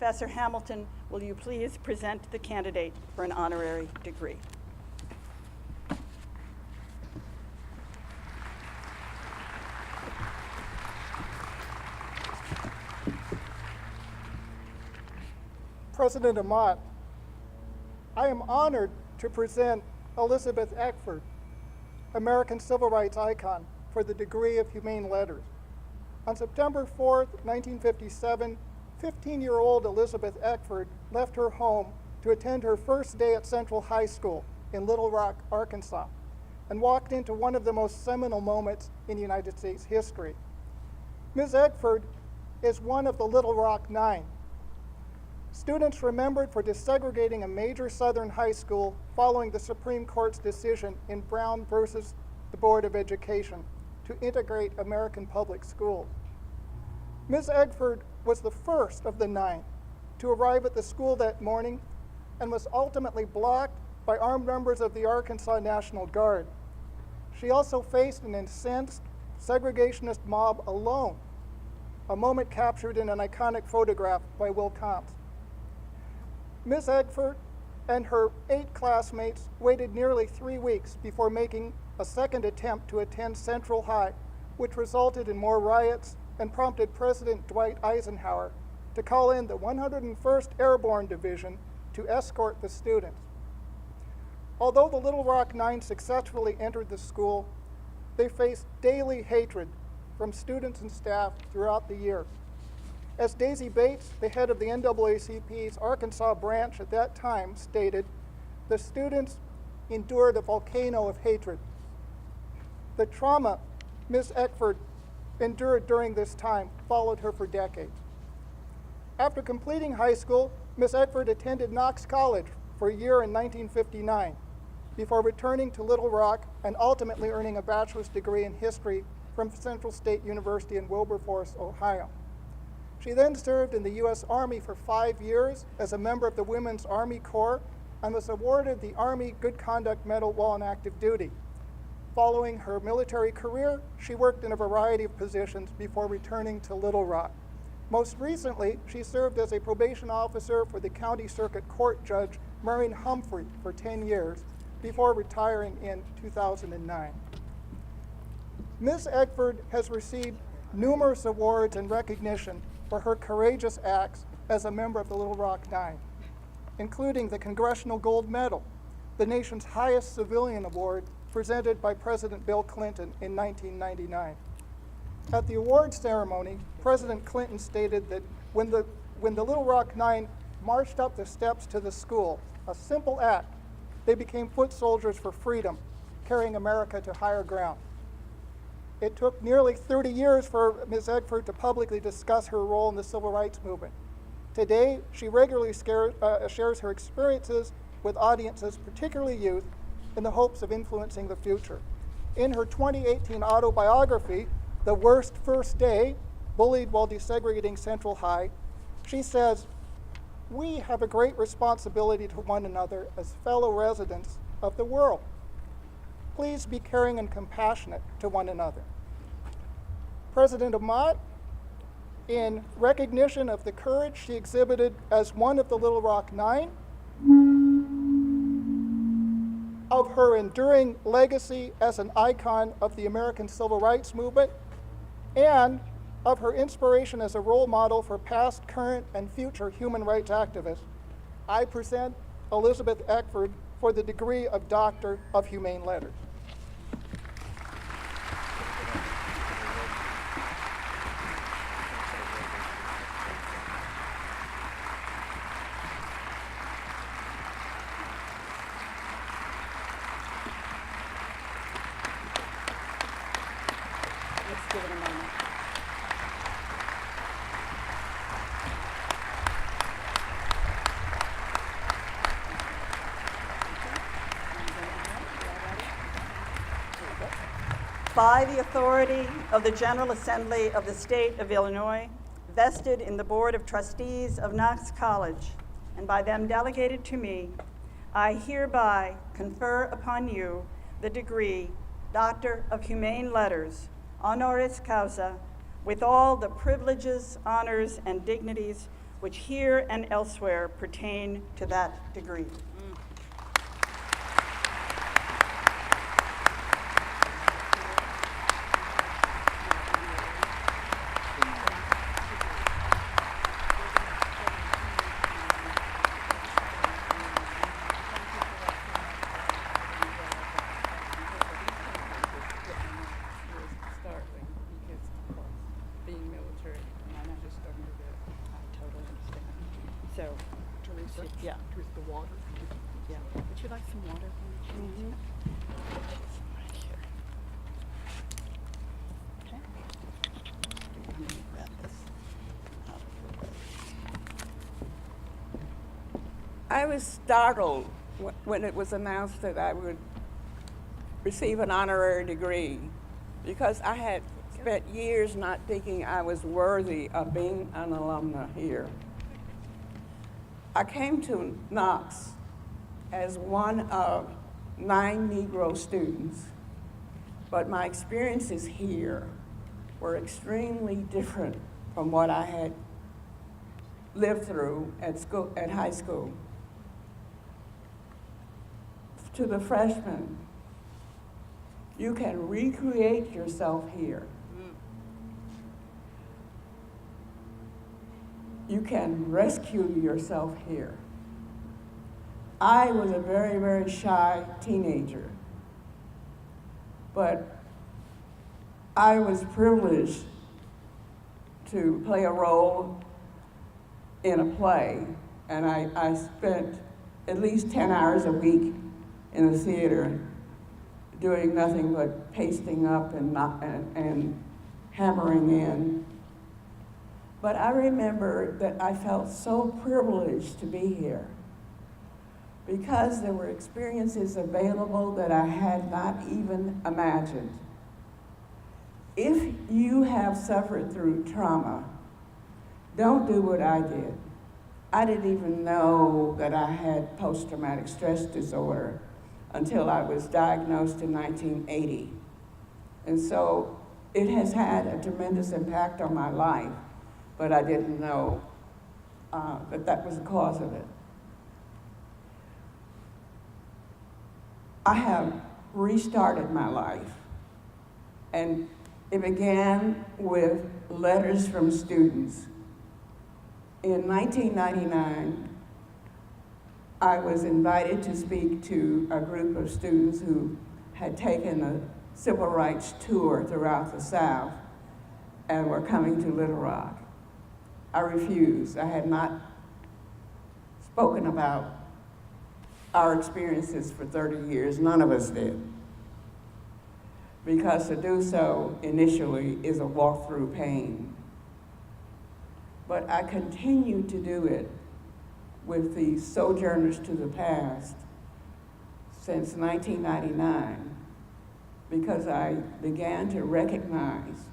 Professor Hamilton, will you please present the candidate for an honorary degree? President Amat, I am honored to present Elizabeth Eckford, American civil rights icon, for the degree of Humane Letters. On September 4th, 1957, 15-year-old Elizabeth Eckford left her home to attend her first day at Central High School in Little Rock, Arkansas, and walked into one of the most seminal moments in United States history. Ms. Eckford is one of the Little Rock Nine. Students remembered for desegregating a major Southern high school following the Supreme Court's decision in Brown versus the Board of Education to integrate American public schools. Ms. Eckford was the first of the nine to arrive at the school that morning and was ultimately blocked by armed members of the Arkansas National Guard. She also faced an incensed segregationist mob alone, a moment captured in an iconic photograph by Will Compte. Ms. Eckford and her 8 classmates waited nearly 3 weeks before making a second attempt to attend Central High, which resulted in more riots and prompted President Dwight Eisenhower to call in the 101st Airborne Division to escort the students. Although the Little Rock Nine successfully entered the school, they faced daily hatred from students and staff throughout the year. As Daisy Bates, the head of the NAACP's Arkansas branch at that time, stated, the students endured a volcano of hatred. The trauma Ms. Eckford endured during this time followed her for decades. After completing high school, Ms. Eckford attended Knox College for a year in 1959 before returning to Little Rock and ultimately earning a bachelor's degree in history from Central State University in Wilberforce, Ohio. She then served in the U.S. Army for 5 years as a member of the Women's Army Corps and was awarded the Army Good Conduct Medal while on active duty. Following her military career, she worked in a variety of positions before returning to Little Rock. Most recently, she served as a probation officer for the County Circuit Court Judge Marion Humphrey for 10 years before retiring in 2009. Ms. Eckford has received numerous awards and recognition for her courageous acts as a member of the Little Rock Nine, including the Congressional Gold Medal, the nation's highest civilian award presented by President Bill Clinton in 1999. At the awards ceremony, President Clinton stated that when the Little Rock Nine marched up the steps to the school, a simple act, they became foot soldiers for freedom, carrying America to higher ground. It took nearly 30 years for Ms. Eckford to publicly discuss her role in the civil rights movement. Today, she regularly shares her experiences with audiences, particularly youth, in the hopes of influencing the future. In her 2018 autobiography, The Worst First Day, Bullied While Desegregating Central High, she says, "We have a great responsibility to one another as fellow residents of the world. Please be caring and compassionate to one another." President Amat, in recognition of the courage she exhibited as one of the Little Rock Nine, of her enduring legacy as an icon of the American civil rights movement, and of her inspiration as a role model for past, current, and future human rights activists, I present Elizabeth Eckford for the degree of Doctor of Humane Letters. Let's give it a moment. By the authority of the General Assembly of the State of Illinois, vested in the Board of Trustees of Knox College, and by them delegated to me, I hereby confer upon you the degree Doctor of Humane Letters, honoris causa, with all the privileges, honors, and dignities which here and elsewhere pertain to that degree. Yeah. Here's the water. Yeah. Would you like some water? Mm-hmm. Right here. Okay. Let me grab this out of the way. I was startled when it was announced that I would receive an honorary degree because I had spent years not thinking I was worthy of being an alumna here. I came to Knox as one of 9 Negro students, but my experiences here were extremely different from what I had lived through at high school. To the freshmen, you can recreate yourself here. You can rescue yourself here. I was a very, very shy teenager, but I was privileged to play a role in a play, and I spent at least 10 hours a week in the theater doing nothing but pasting up and hammering in. But I remember that I felt so privileged to be here because there were experiences available that I had not even imagined. If you have suffered through trauma, don't do what I did. I didn't even know that I had post-traumatic stress disorder until I was diagnosed in 1980. And so it has had a tremendous impact on my life, but I didn't know that was the cause of it. I have restarted my life, and it began with letters from students. In 1999, I was invited to speak to a group of students who had taken a civil rights tour throughout the South and were coming to Little Rock. I refused. I had not spoken about our experiences for 30 years. None of us did. Because to do so initially is a walk through pain. But I continued to do it with the Sojourners to the Past since 1999 because I began to recognize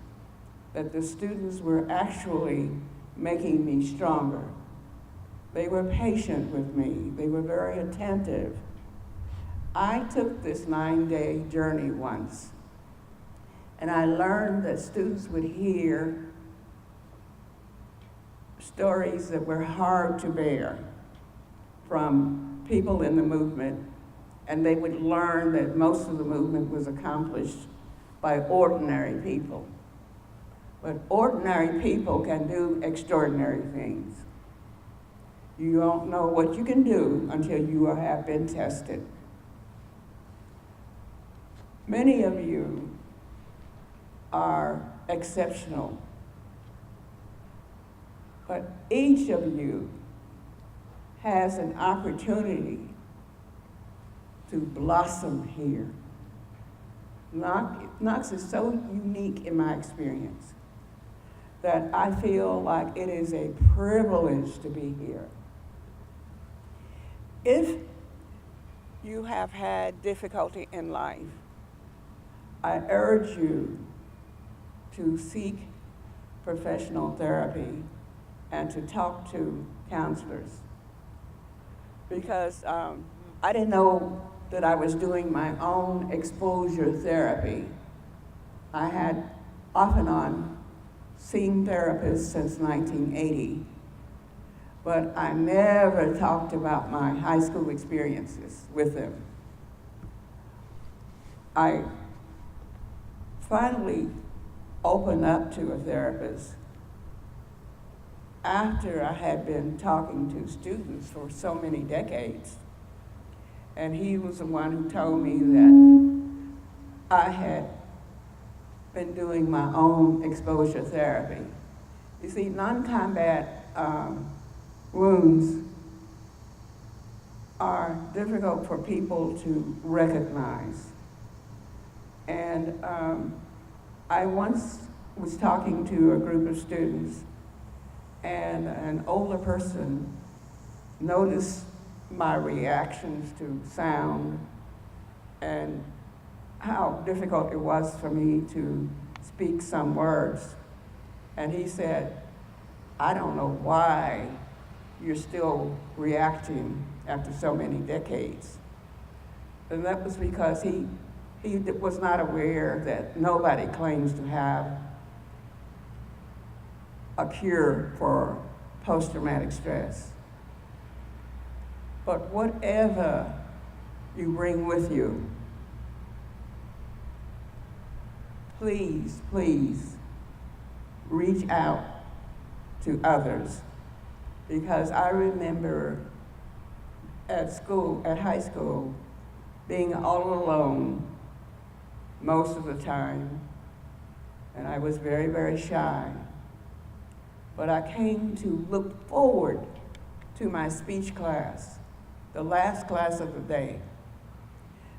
that the students were actually making me stronger. They were patient with me. They were very attentive. I took this 9-day journey once, and I learned that students would hear stories that were hard to bear from people in the movement, and they would learn that most of the movement was accomplished by ordinary people. But ordinary people can do extraordinary things. You don't know what you can do until you have been tested. Many of you are exceptional, but each of you has an opportunity to blossom here. Knox is so unique in my experience that I feel like it is a privilege to be here. If you have had difficulty in life, I urge you to seek professional therapy and to talk to counselors. Because I didn't know that I was doing my own exposure therapy. I had off and on seen therapists since 1980, but I never talked about my high school experiences with them. I finally opened up to a therapist after I had been talking to students for so many decades. And he was the one who told me that I had been doing my own exposure therapy. You see, non-combat wounds are difficult for people to recognize. And I once was talking to a group of students, and an older person noticed my reactions to sound and how difficult it was for me to speak some words. And he said, "I don't know why you're still reacting after so many decades." And that was because he was not aware that nobody claims to have a cure for post-traumatic stress. But whatever you bring with you, please, please reach out to others. Because I remember at school, at high school, being all alone most of the time, and I was very, very shy. But I came to look forward to my speech class, the last class of the day,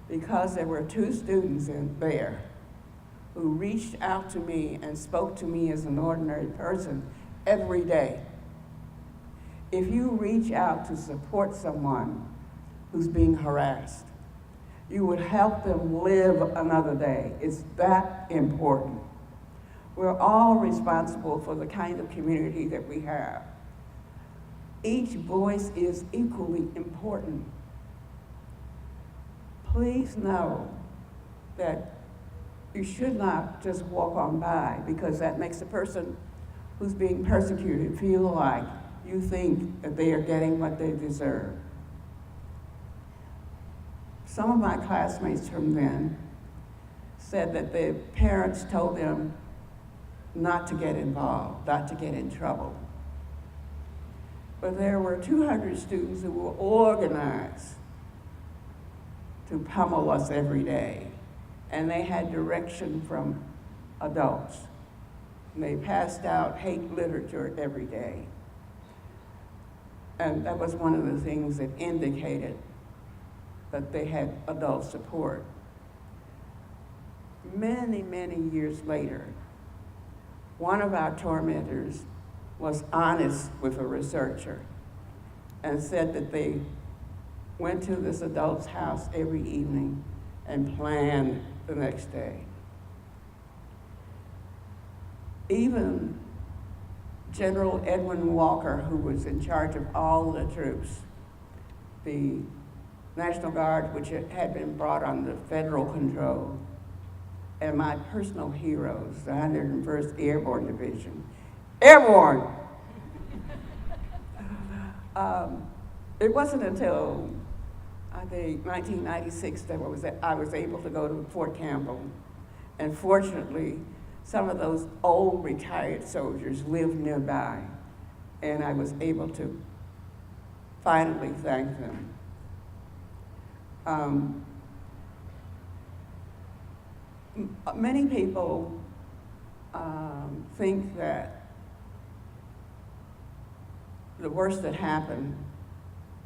because there were two students in there who reached out to me and spoke to me as an ordinary person every day. If you reach out to support someone who's being harassed, you would help them live another day. It's that important. We're all responsible for the kind of community that we have. Each voice is equally important. Please know that you should not just walk on by, because that makes the person who's being persecuted feel like you think that they are getting what they deserve. Some of my classmates from then said that their parents told them not to get involved, not to get in trouble. But there were 200 students who were organized to pummel us every day, and they had direction from adults. And they passed out hate literature every day. And that was one of the things that indicated that they had adult support. Many, many years later, one of our tormentors was honest with a researcher and said that they went to this adult's house every evening and planned the next day. Even General Edwin Walker, who was in charge of all the troops, the National Guard, which had been brought under federal control, and my personal heroes, the 101st Airborne Division. Airborne! It wasn't until, I think, 1996 that I was able to go to Fort Campbell. And fortunately, some of those old retired soldiers lived nearby, and I was able to finally thank them. Many people think that the worst that happened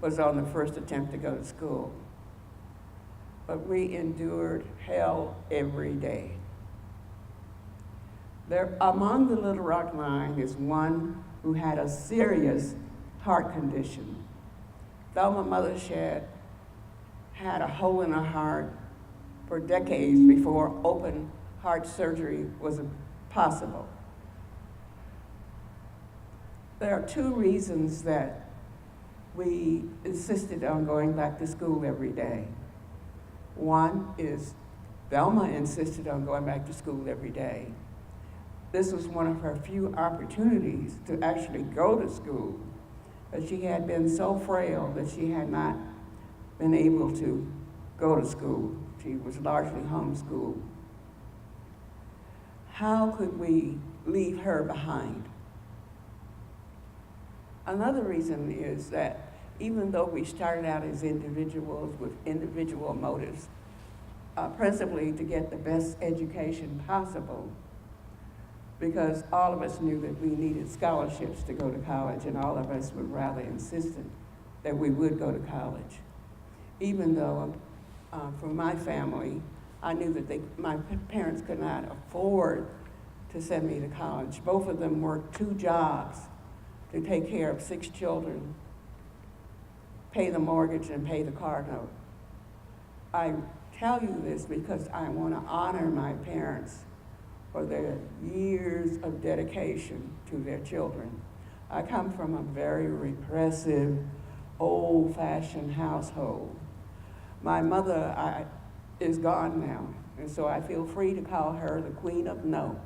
was on the first attempt to go to school. But we endured hell every day. There, among the Little Rock Nine is one who had a serious heart condition. Thelma Mothershed had a hole in her heart for decades before open heart surgery was possible. There are two reasons that we insisted on going back to school every day. One is Thelma insisted on going back to school every day. This was one of her few opportunities to actually go to school but she had been so frail that she had not been able to go to school. She was largely homeschooled. How could we leave her behind? Another reason is that even though we started out as individuals with individual motives, principally to get the best education possible, because all of us knew that we needed scholarships to go to college, and all of us were rather insistent that we would go to college. Even though for my family, I knew that my parents could not afford to send me to college. Both of them worked 2 jobs to take care of 6 children, pay the mortgage, and pay the car note. I tell you this because I want to honor my parents for their years of dedication to their children. I come from a very repressive, old-fashioned household. My mother is gone now, and so I feel free to call her the Queen of No.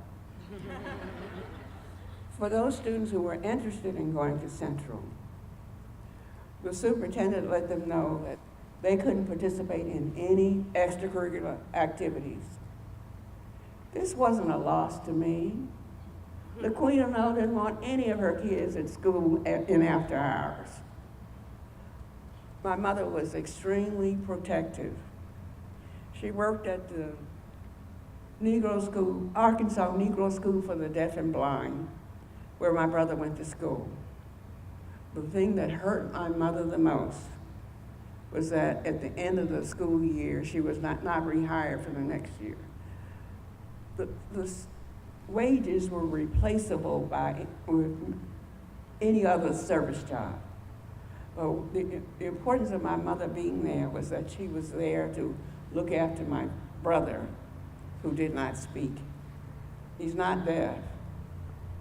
For those students who were interested in going to Central, the superintendent let them know that they couldn't participate in any extracurricular activities. This wasn't a loss to me. The Queen of No didn't want any of her kids at school in after hours. My mother was extremely protective. She worked at the Negro School, Arkansas Negro School for the Deaf and Blind, where my brother went to school. The thing that hurt my mother the most was that at the end of the school year, she was not rehired for the next year. The wages were replaceable with any other service job. Well, the importance of my mother being there was that she was there to look after my brother, who did not speak. He's not deaf.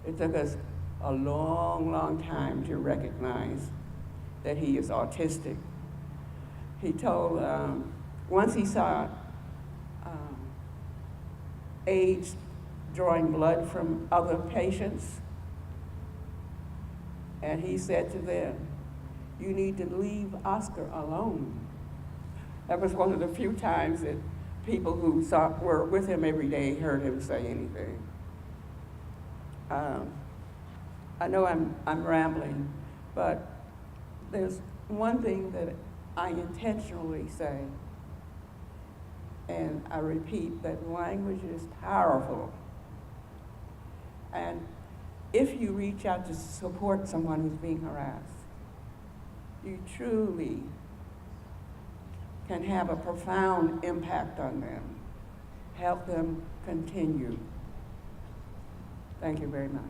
It took us a long, long time to recognize that he is autistic. He told, once he saw aides drawing blood from other patients, and he said to them, "You need to leave Oscar alone." That was one of the few times that people who were with him every day heard him say anything. I know I'm rambling, but there's one thing that I intentionally say, and I repeat, that language is powerful. And if you reach out to support someone who's being harassed, you truly can have a profound impact on them, help them continue. Thank you very much.